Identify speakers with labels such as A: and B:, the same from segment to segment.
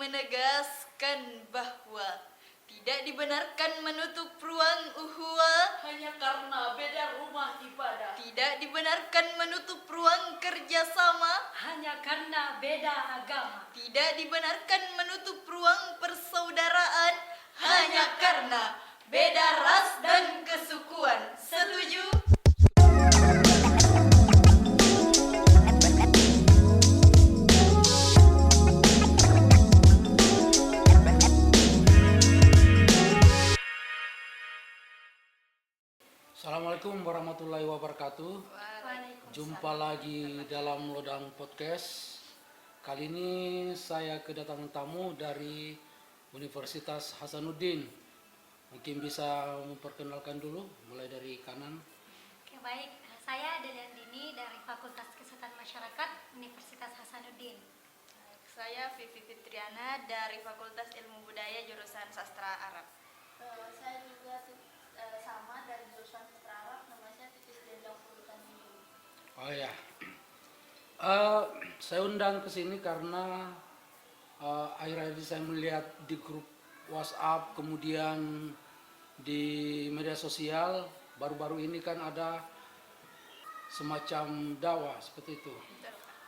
A: menegaskan bahwa tidak dibenarkan menutup ruang ukhuwah
B: hanya karena beda rumah ibadah.
A: Tidak dibenarkan menutup ruang kerjasama
C: hanya karena beda agama.
A: Tidak dibenarkan menutup ruang persaudaraan hanya karena beda ras dan kesukuan. Setuju?
D: Assalamualaikum warahmatullahi wabarakatuh. Jumpa lagi dalam Lodang Podcast. Kali ini saya kedatangan tamu dari Universitas Hasanuddin. Mungkin bisa memperkenalkan dulu, mulai dari kanan.
C: Oke, baik. Saya Delian Dini dari Fakultas Kesehatan Masyarakat Universitas Hasanuddin.
A: Saya Vivi Fitriana dari Fakultas Ilmu Budaya jurusan Sastra Arab.
E: Saya juga sama dari jurusan Sastra Arab, namanya Titis Dendang Pulutan Hindu.
D: Oh ya, saya undang ke sini karena akhir-akhir ini saya melihat di grup WhatsApp, kemudian di media sosial, baru-baru ini kan ada semacam dakwah seperti itu.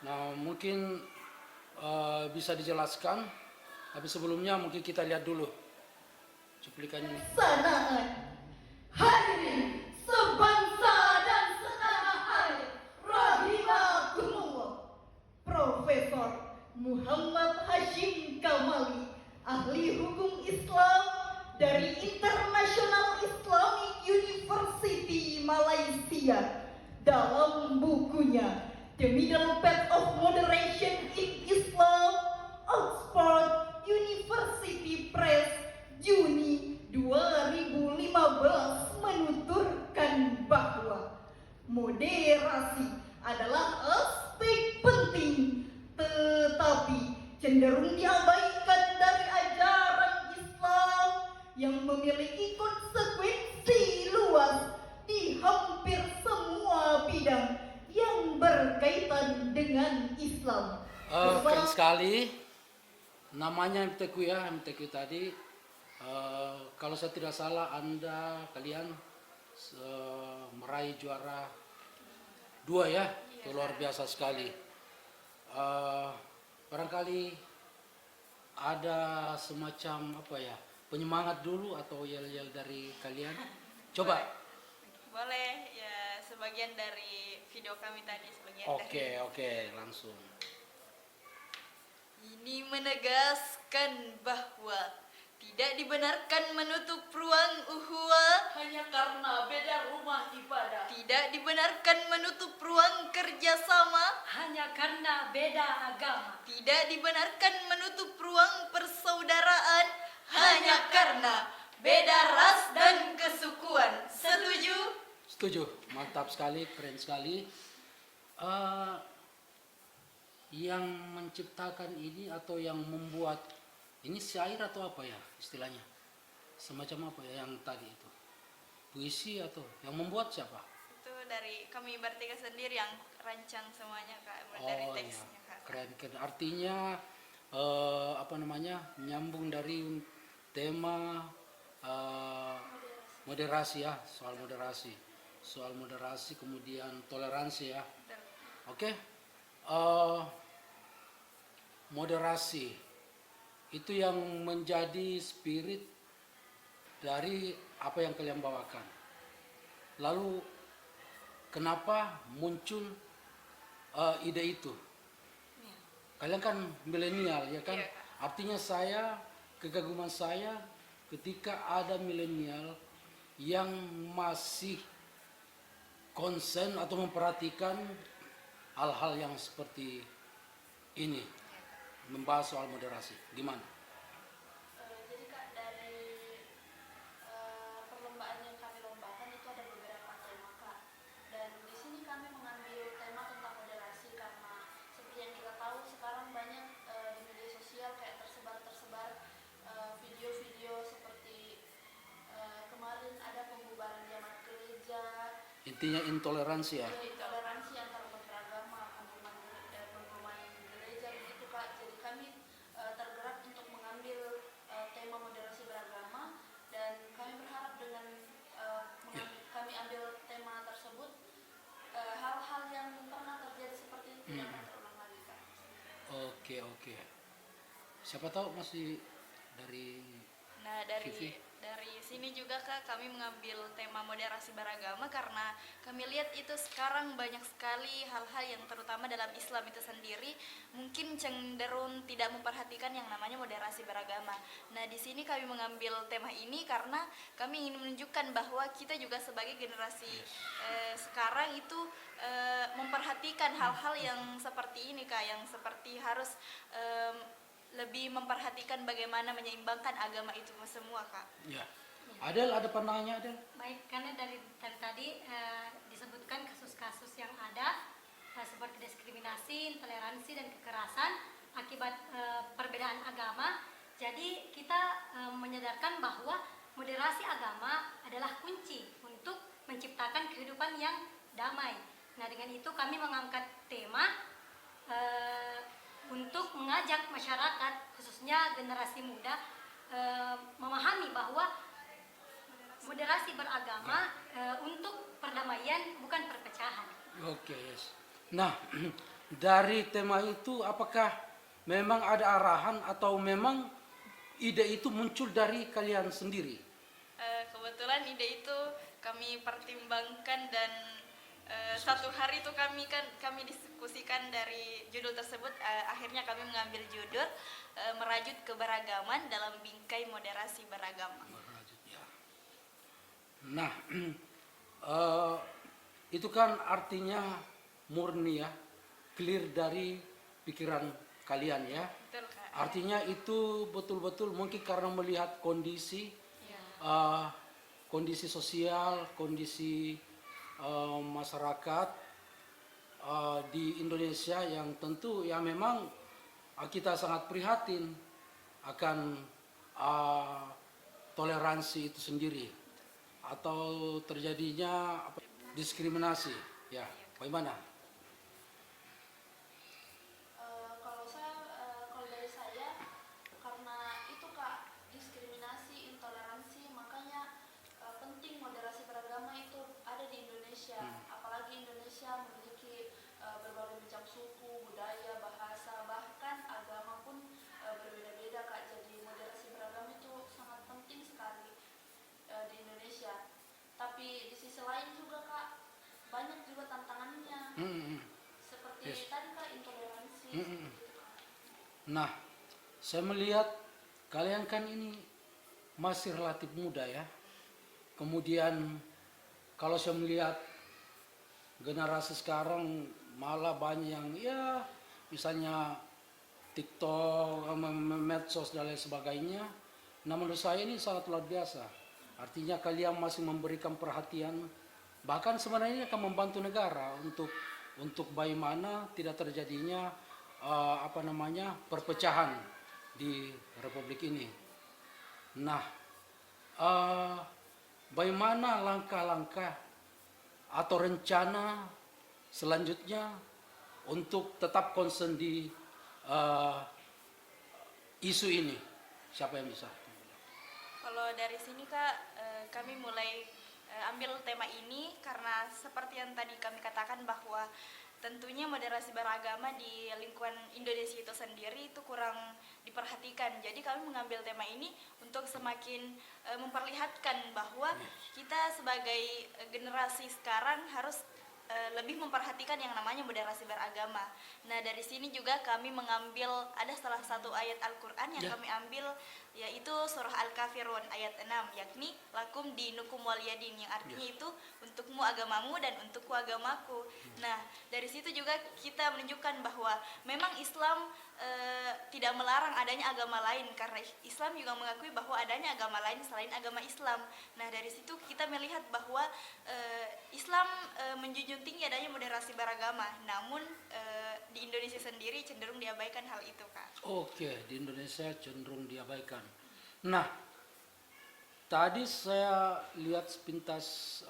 D: Nah, mungkin bisa dijelaskan, tapi sebelumnya mungkin kita lihat dulu cuplikan ini.
F: Sanaan hadirin sebangsa dan setanah air rahimakumullah. Profesor Muhammad Hashim Kamali, ahli hukum Islam dari International Islamic University Malaysia, dalam bukunya The Middle Path of Moderation in Islam, Oxford University Press, Juni 2015 menuturkan bahwa moderasi adalah aspek penting tetapi cenderung diabaikan dari ajaran Islam yang memiliki konsekuensi luas di hampir semua bidang yang berkaitan dengan Islam.
D: Keren sekali. Namanya MTQ ya, MTQ tadi. Kalau saya tidak salah, kalian meraih juara 2 ya, itu luar biasa sekali. Barangkali ada semacam penyemangat dulu atau yel-yel dari kalian. Coba.
A: Boleh ya, sebagian dari video kami tadi, sebagian
D: Oke, langsung.
A: Ini menegaskan bahwa tidak dibenarkan menutup ruang ukhuwah
B: Hanya karena beda rumah ibadah.
A: Tidak dibenarkan menutup ruang kerjasama
C: hanya karena beda agama.
A: Tidak dibenarkan menutup ruang persaudaraan hanya karena beda ras dan kesukuan. Setuju?
D: Setuju, mantap sekali, keren sekali. Yang menciptakan ini atau yang membuat ini syair atau apa ya istilahnya? Semacam apa ya yang tadi itu? Puisi atau yang membuat siapa?
A: Itu dari kami bertiga sendiri yang rancang semuanya Kak, dari teksnya Kak.
D: Keren. Artinya nyambung dari tema moderasi ya, soal moderasi kemudian toleransi ya.
A: Betul.
D: Oke. Moderasi itu yang menjadi spirit dari apa yang kalian bawakan. Lalu kenapa muncul ide itu? Kalian kan milenial ya kan?
A: Iya.
D: Artinya kekaguman saya ketika ada milenial yang masih konsen atau memperhatikan hal-hal yang seperti ini, membahas soal moderasi. Gimana?
E: Jadi Kak, dari perlombaan yang kami lombakan itu ada beberapa tema Kak. Dan di sini kami mengambil tema tentang moderasi karena seperti yang kita tahu sekarang banyak di media sosial kayak tersebar video-video seperti kemarin ada pembubaran jamaat gereja.
D: Intinya intoleransi ya.
E: Toleransi antar beragama, pembubaran gereja begitu Kak. Jadi kami tergerak untuk
D: Siapa tahu masih dari
A: Nah,
D: Vivi.
A: dari sini juga Kak kami mengambil tema moderasi beragama karena kami lihat itu sekarang banyak sekali hal-hal yang terutama dalam Islam itu sendiri mungkin cenderung tidak memperhatikan yang namanya moderasi beragama. Nah, di sini kami mengambil tema ini karena kami ingin menunjukkan bahwa kita juga sebagai generasi sekarang itu memperhatikan hal-hal yang seperti ini Kak, yang seperti harus lebih memperhatikan bagaimana menyeimbangkan agama itu semua Kak.
D: Ya. Adel, ada pandangannya Adel?
C: Baik, karena dari tadi disebutkan kasus-kasus yang ada seperti diskriminasi, intoleransi dan kekerasan akibat perbedaan agama. Jadi kita menyadarkan bahwa moderasi agama adalah kunci untuk menciptakan kehidupan yang damai. Nah, dengan itu kami mengangkat tema untuk mengajak masyarakat khususnya generasi muda memahami bahwa moderasi beragama untuk perdamaian bukan perpecahan.
D: Oke, yes. Nah, dari tema itu apakah memang ada arahan atau memang ide itu muncul dari kalian sendiri?
A: Kebetulan ide itu kami pertimbangkan dan satu hari itu kami diskusikan dari judul tersebut. Akhirnya kami mengambil judul merajut keberagaman dalam bingkai moderasi beragama.
D: Ya. Nah, itu kan artinya murni ya, clear dari pikiran kalian ya.
A: Betul Kak.
D: Artinya itu betul-betul mungkin karena melihat kondisi kondisi sosial, kondisi masyarakat di Indonesia yang tentu ya memang kita sangat prihatin akan toleransi itu sendiri atau terjadinya diskriminasi ya. Bagaimana?
E: Kalau dari saya, karena itu Kak, diskriminasi, intoleransi, makanya penting moderasi beragama itu ada di Indonesia. Apalagi Indonesia memiliki berbagai macam suku, budaya, bahasa, bahkan agama pun berbeda-beda Kak. Jadi moderasi beragama itu sangat penting sekali di Indonesia. Tapi di sisi lain juga Kak, banyak juga tantangannya. Seperti
D: Yes.
E: tadi Kak, intoleransi. Seperti itu, Kak.
D: Nah, saya melihat kalian kan ini masih relatif muda ya. Kemudian kalau saya melihat generasi sekarang malah banyak yang ya misalnya TikTok, medsos dan lain sebagainya. Nah, menurut saya ini sangat luar biasa. Artinya kalian masih memberikan perhatian, bahkan sebenarnya akan membantu negara untuk bagaimana tidak terjadinya perpecahan di Republik ini. Nah, bagaimana langkah-langkah atau rencana selanjutnya untuk tetap concern di isu ini? Siapa yang bisa?
A: Kalau dari sini Kak, kami mulai ambil tema ini karena seperti yang tadi kami katakan bahwa tentunya moderasi beragama di lingkungan Indonesia itu sendiri itu kurang diperhatikan. Jadi kami mengambil tema ini untuk semakin memperlihatkan bahwa kita sebagai generasi sekarang harus lebih memperhatikan yang namanya moderasi beragama. Nah, dari sini juga kami mengambil ada salah satu ayat Al-Qur'an yang kami ambil, yaitu surah Al-Kafirun ayat 6, yakni lakum dinukum waliyadin, yang artinya itu untukmu agamamu dan untukku agamaku. Nah, dari situ juga kita menunjukkan bahwa memang Islam tidak melarang adanya agama lain, karena Islam juga mengakui bahwa adanya agama lain selain agama Islam. Nah, dari situ kita melihat bahwa Islam menjunjung tinggi adanya moderasi beragama, namun di Indonesia sendiri cenderung diabaikan hal itu, Kak.
D: Oke, di Indonesia cenderung diabaikan. Nah, tadi saya lihat sepintas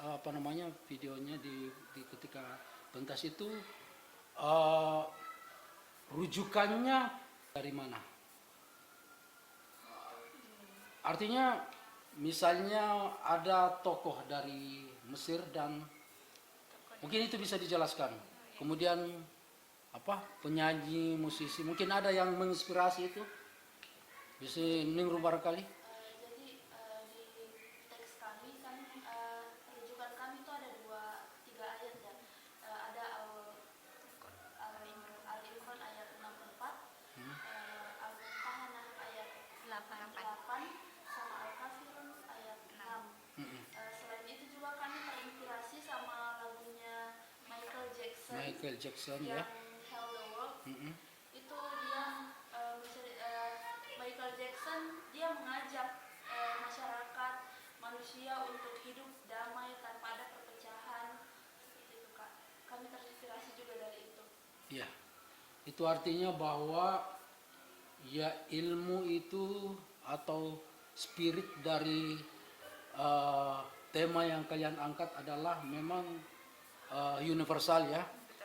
D: videonya di ketika pentas itu rujukannya dari mana? Artinya misalnya ada tokoh dari Mesir dan mungkin itu bisa dijelaskan. Kemudian penyanyi, musisi, mungkin ada yang menginspirasi itu? Bisa ningru barangkali.
E: Jadi di teks kami kan rujukan kami itu ada tiga ayat ya. Ada Al-Imran ayat 64, Al-Mumtahanah ayat 8, sama Al-Kafirun ayat 6. Selain itu juga kami terinspirasi sama lagunya Michael Jackson,
D: Michael Jackson
E: yang
D: ya.
E: Heal the World.
D: Mm-mm.
E: Itu dia Michael Jackson dia mengajak masyarakat manusia untuk hidup damai tanpa ada perpecahan seperti itu Kak. Kami terinspirasi juga dari itu.
D: Ya, itu artinya bahwa ya ilmu itu atau spirit dari tema yang kalian angkat adalah memang universal ya.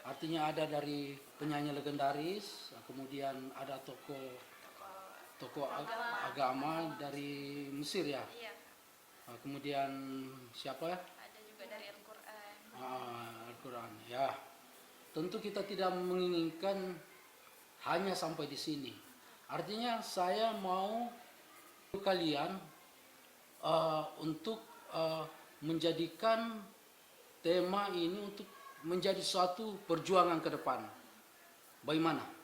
D: Artinya ada dari penyanyi legendaris, kemudian ada tokoh agama dari Mesir ya.
A: Iya,
D: Kemudian siapa ya?
A: ada juga dari Al-Quran.
D: Al-Quran ya. Tentu kita tidak menginginkan hanya sampai di sini. Artinya saya mau kalian untuk menjadikan tema ini untuk menjadi suatu perjuangan ke depan. Bagaimana?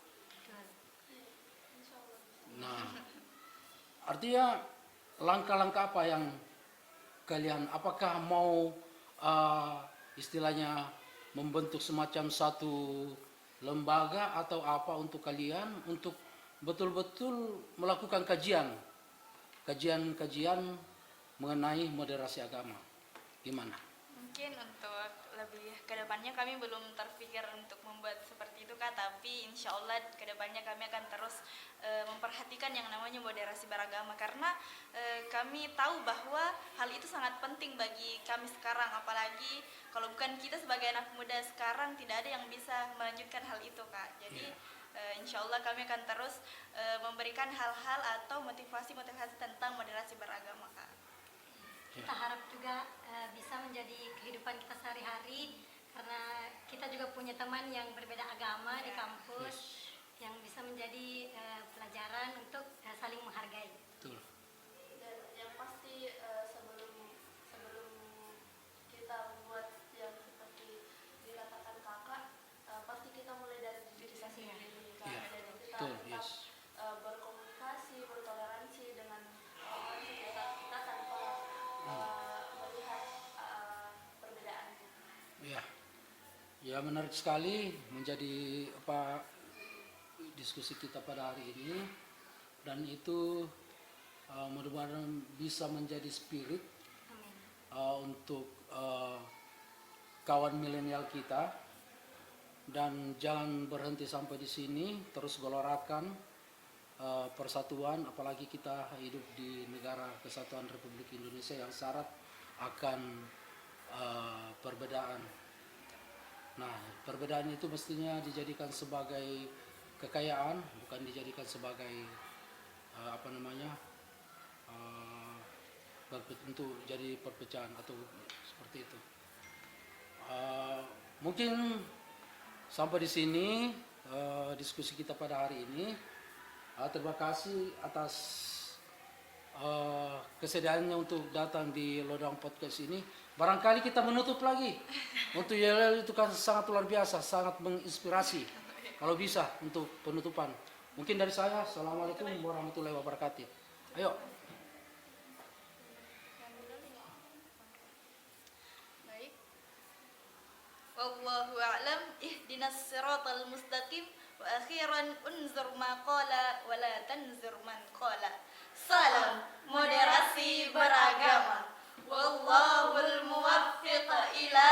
D: Nah, artinya langkah-langkah apa yang kalian, apakah mau istilahnya membentuk semacam satu lembaga atau apa untuk kalian untuk betul-betul melakukan kajian mengenai moderasi agama? Gimana?
A: Mungkin untuk lebih kedepannya kami belum terpikir untuk membuat seperti itu Kak, tapi insya Allah kedepannya kami akan terus memperhatikan yang namanya moderasi beragama, karena kami tahu bahwa hal itu sangat penting bagi kami sekarang, apalagi kalau bukan kita sebagai anak muda sekarang tidak ada yang bisa melanjutkan hal itu Kak. Jadi insya Allah kami akan terus memberikan hal-hal atau motivasi-motivasi tentang moderasi beragama Kak.
C: Kita harap juga bisa menjadi kehidupan kita sehari-hari, karena kita juga punya teman yang berbeda agama di kampus, yang bisa menjadi pelajaran untuk saling menghargai.
D: Betul.
E: Dan yang pasti sebelum kita membuat yang seperti dikatakan kakak, pasti kita mulai dari diri kita sendiri Kak.
D: Iya,
E: Dan kita
D: betul,
E: tetap
D: yes.
E: berkomunikasi, bertoleransi dengan orang sekitar kita tanpa melihat perbedaannya.
D: Ya, ya menarik sekali menjadi diskusi kita pada hari ini, dan itu mudah-mudahan bisa menjadi spirit
C: Amin.
D: untuk kawan milenial kita, dan jangan berhenti sampai di sini, terus gelorakan persatuan, apalagi kita hidup di negara kesatuan Republik Indonesia yang syarat akan perbedaan. Nah, perbedaan itu mestinya dijadikan sebagai kekayaan, bukan dijadikan sebagai untuk jadi perpecahan atau seperti itu. Mungkin sampai di sini diskusi kita pada hari ini. Terima kasih atas kesediaannya untuk datang di Lodang Podcast ini. Barangkali kita menutup lagi. Untuk YLL itu kan sangat luar biasa, sangat menginspirasi. Kalau bisa untuk penutupan. Mungkin dari saya, Assalamualaikum warahmatullahi wabarakatuh. Ayo.
A: Baik. Wallahu a'lam, ihdinas siratal mustaqim, wa akhiran unzur ma qala wa la tanzur man qala. Salam moderasi beragama. Wallahul muwaffiq ila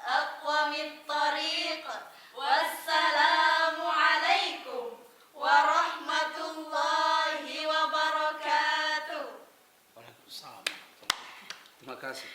A: aqwamit thariq. Wassalamu alaikum warahmatullahi wabarakatuh.
D: Waalaikumsalam. Terima kasih.